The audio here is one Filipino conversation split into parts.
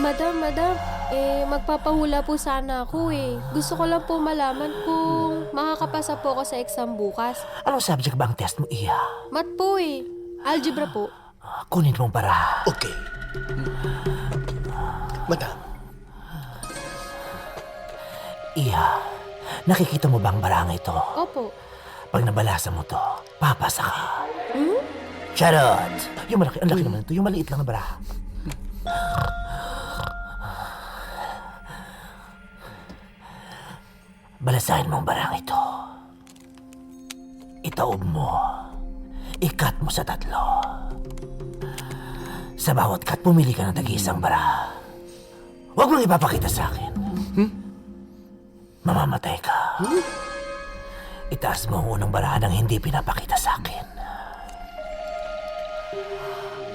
Madam, magpapahula po sana ako eh. Gusto ko lang po malaman kung makakapasa po ako sa exam bukas. Anong subject ba ang test mo, Iya? Math po eh. Algebra po. Kunin mong bara. Okay. Madam, Iya, nakikita mo ba ang barang ito? Opo. Pag nabalasa mo to, papasa ka. Charot! Yung malaki, ang laki naman ito. Yung maliit lang na bara. Balasahin mo ang barang ito. Itaob mo. Ikat mo sa 3. Sa bawat cut, pumili ka ng tag-iisang bara. Huwag mong ipapakita sa akin. Mamamatay ka. Itaas mo ang unang barahan ng hindi pinapakita sa akin.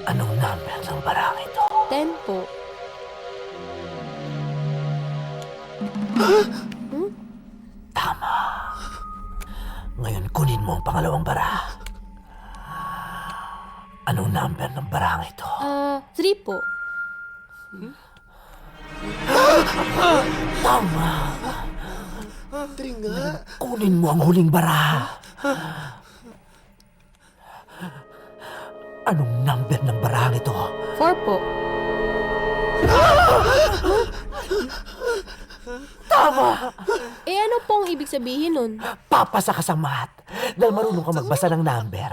Anong number ng barang ito? 10 po. Tama. Ngayon kunin mo ang pangalawang bara. Anong number ng barang ito? 3 po. Tama. three nga. Kunin mo ang huling bara. Anong number ng barang ito? 4 po. Tama! Ano pong ibig sabihin nun? Papasa ka sa math dahil marunong ka magbasa ng number.